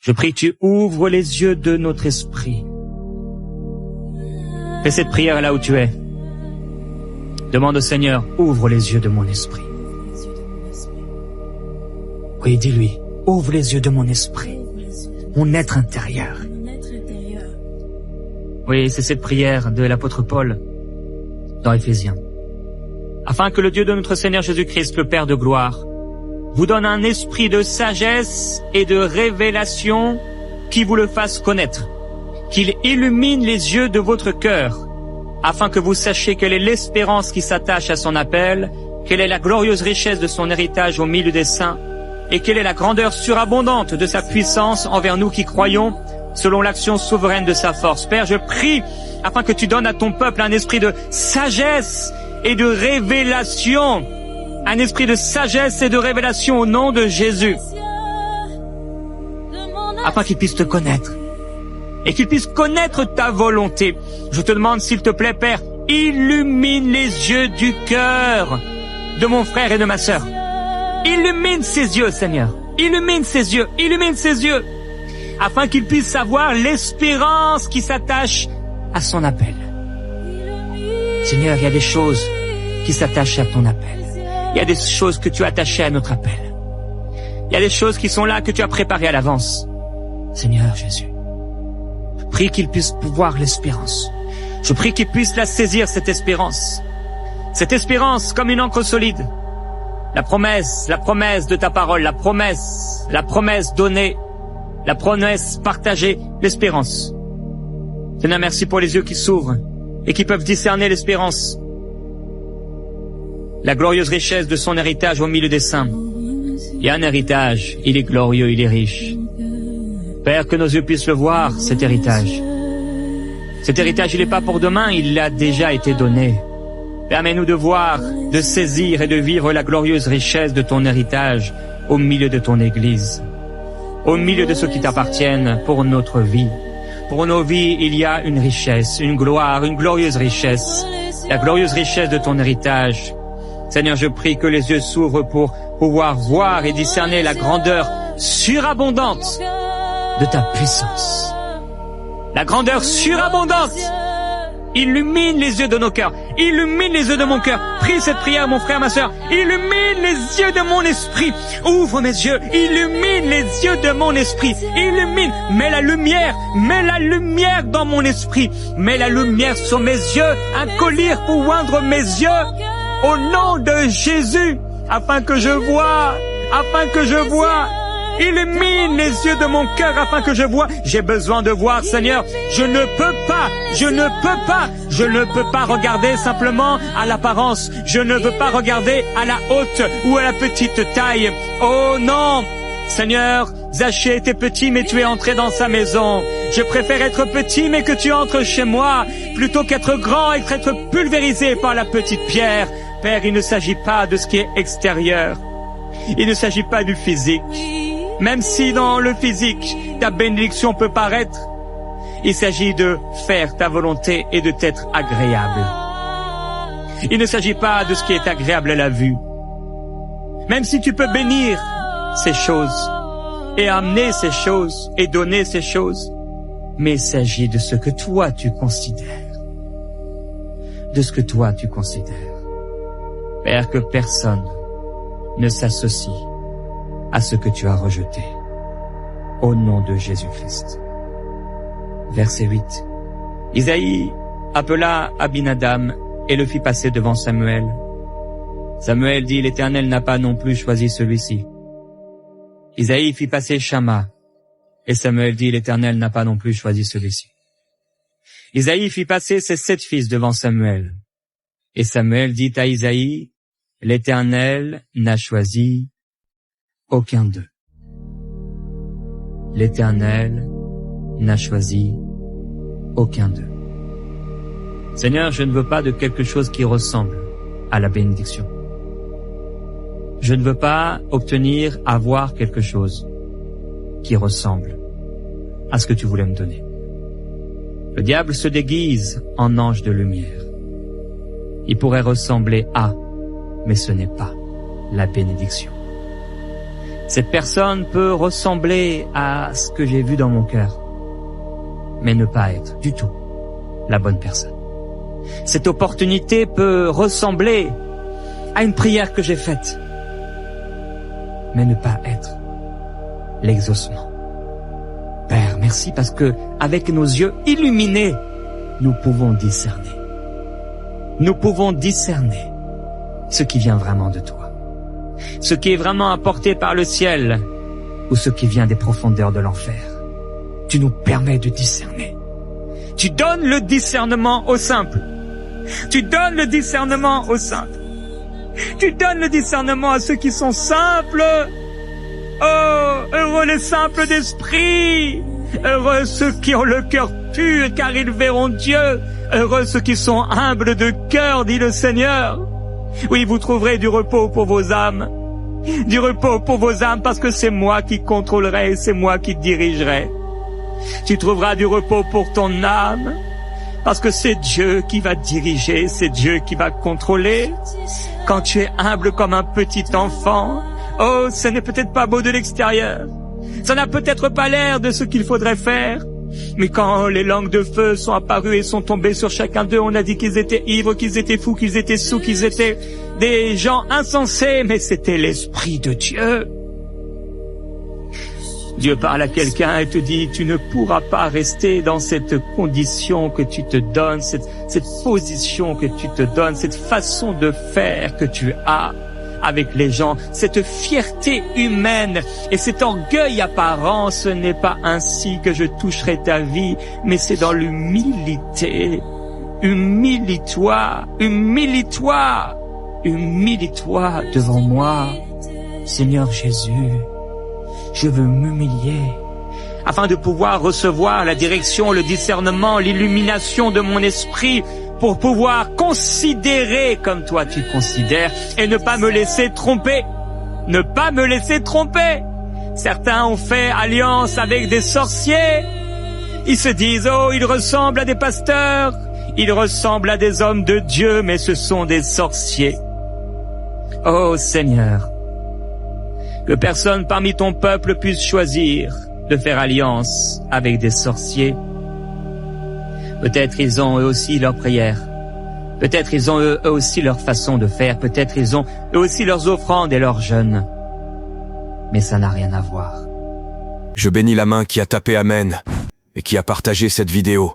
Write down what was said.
Je prie que tu ouvres les yeux de notre esprit. Fais cette prière là où tu es. Demande au Seigneur, ouvre les yeux de mon esprit. Oui, dis-lui, ouvre les yeux de mon esprit, mon être intérieur. Oui, c'est cette prière de l'apôtre Paul dans Éphésiens. Afin que le Dieu de notre Seigneur Jésus-Christ, le Père de gloire, vous donne un esprit de sagesse et de révélation qui vous le fasse connaître, qu'il illumine les yeux de votre cœur, afin que vous sachiez quelle est l'espérance qui s'attache à son appel, quelle est la glorieuse richesse de son héritage au milieu des saints, et quelle est la grandeur surabondante de sa puissance envers nous qui croyons, selon l'action souveraine de sa force. Père, je prie afin que tu donnes à ton peuple un esprit de sagesse et de révélation, un esprit de sagesse et de révélation au nom de Jésus, afin qu'il puisse te connaître et qu'il puisse connaître ta volonté. Je te demande, s'il te plaît, Père, illumine les yeux du cœur de mon frère et de ma sœur. Illumine ses yeux, Seigneur. Illumine ses yeux, afin qu'il puisse savoir l'espérance qui s'attache à son appel. Seigneur, il y a des choses qui s'attachent à ton appel. Il y a des choses que tu as attachées à notre appel. Il y a des choses qui sont là que tu as préparées à l'avance. Seigneur Jésus, je prie qu'il puisse voir l'espérance. Je prie qu'il puisse la saisir, cette espérance. Cette espérance comme une encre solide. La promesse de ta parole, la promesse donnée, la promesse partagée, l'espérance. Seigneur, merci pour les yeux qui s'ouvrent et qui peuvent discerner l'espérance, la glorieuse richesse de son héritage au milieu des saints. Il y a un héritage, il est glorieux, il est riche. Père, que nos yeux puissent le voir, cet héritage. Cet héritage, il n'est pas pour demain, il a déjà été donné. Permets-nous de voir, de saisir et de vivre la glorieuse richesse de ton héritage au milieu de ton Église, au milieu de ceux qui t'appartiennent pour notre vie. Pour nos vies, il y a une richesse, une gloire, une glorieuse richesse, la glorieuse richesse de ton héritage. Seigneur, je prie que les yeux s'ouvrent pour pouvoir voir et discerner la grandeur surabondante de ta puissance. La grandeur surabondante. Illumine les yeux de nos cœurs. Illumine les yeux de mon cœur. Prie cette prière, mon frère, ma sœur. Illumine les yeux de mon esprit. Ouvre mes yeux. Illumine les yeux de mon esprit. Illumine. Mets la lumière dans mon esprit. Mets la lumière sur mes yeux. Un collier pour oindre mes yeux. Au nom de Jésus. Afin que je vois. Illumine les yeux de mon cœur afin que je vois. J'ai besoin de voir, Seigneur. Je ne peux pas regarder simplement à l'apparence. Je ne veux pas regarder à la haute ou à la petite taille. Oh non, Seigneur, Zachée était petit mais tu es entré dans sa maison. Je préfère être petit mais que tu entres chez moi plutôt qu'être grand et être pulvérisé par la petite pierre. Père, il ne s'agit pas de ce qui est extérieur. Il ne s'agit pas du physique. Même si dans le physique, ta bénédiction peut paraître, il s'agit de faire ta volonté et de t'être agréable. Il ne s'agit pas de ce qui est agréable à la vue. Même si tu peux bénir ces choses et amener ces choses et donner ces choses, mais il s'agit de ce que toi tu considères. De ce que toi tu considères. Père, que personne ne s'associe à ce que tu as rejeté. Au nom de Jésus-Christ. Verset 8. Isaïe appela Abinadam et le fit passer devant Samuel. Samuel dit, l'Éternel n'a pas non plus choisi celui-ci. Isaïe fit passer Shama, et Samuel dit, l'Éternel n'a pas non plus choisi celui-ci. Isaïe fit passer ses 7 fils devant Samuel. Et Samuel dit à Isaïe, l'Éternel n'a choisi aucun d'eux. L'Éternel n'a choisi aucun d'eux. Seigneur, je ne veux pas de quelque chose qui ressemble à la bénédiction. Je ne veux pas avoir quelque chose qui ressemble à ce que tu voulais me donner. Le diable se déguise en ange de lumière. Il pourrait ressembler à, mais ce n'est pas la bénédiction. Cette personne peut ressembler à ce que j'ai vu dans mon cœur, mais ne pas être du tout la bonne personne. Cette opportunité peut ressembler à une prière que j'ai faite, mais ne pas être l'exaucement. Père, merci parce que avec nos yeux illuminés, nous pouvons discerner. Nous pouvons discerner ce qui vient vraiment de toi, ce qui est vraiment apporté par le ciel ou ce qui vient des profondeurs de l'enfer. Tu nous permets de discerner. Tu donnes le discernement aux simples. Tu donnes le discernement aux simples. Tu donnes le discernement à ceux qui sont simples. Oh, heureux les simples d'esprit. Heureux ceux qui ont le cœur pur, car ils verront Dieu. Heureux ceux qui sont humbles de cœur, dit le Seigneur. Oui, vous trouverez du repos pour vos âmes. Du repos pour vos âmes, parce que c'est moi qui contrôlerai, c'est moi qui dirigerai. Tu trouveras du repos pour ton âme, parce que c'est Dieu qui va diriger, c'est Dieu qui va contrôler. Quand tu es humble comme un petit enfant, oh, ce n'est peut-être pas beau de l'extérieur. Ça n'a peut-être pas l'air de ce qu'il faudrait faire. Mais quand les langues de feu sont apparues et sont tombées sur chacun d'eux, on a dit qu'ils étaient ivres, qu'ils étaient fous, qu'ils étaient soûls, qu'ils étaient des gens insensés, mais c'était l'Esprit de Dieu. Dieu parle à quelqu'un et te dit, tu ne pourras pas rester dans cette condition que tu te donnes, cette position que tu te donnes, cette façon de faire que tu as avec les gens, cette fierté humaine et cet orgueil apparent. Ce n'est pas ainsi que je toucherai ta vie, mais c'est dans l'humilité. Humilie-toi, humilie-toi, humilie-toi devant moi, Seigneur Jésus. Je veux m'humilier afin de pouvoir recevoir la direction, le discernement, l'illumination de mon esprit pour pouvoir considérer comme toi tu considères et ne pas me laisser tromper. Ne pas me laisser tromper. Certains ont fait alliance avec des sorciers. Ils se disent, oh, ils ressemblent à des pasteurs, ils ressemblent à des hommes de Dieu, mais ce sont des sorciers. Oh Seigneur, que personne parmi ton peuple puisse choisir de faire alliance avec des sorciers. Peut-être ils ont eux aussi leurs prières. Peut-être ils ont eux aussi leur façon de faire. Peut-être ils ont eux aussi leurs offrandes et leurs jeûnes. Mais ça n'a rien à voir. Je bénis la main qui a tapé Amen et qui a partagé cette vidéo.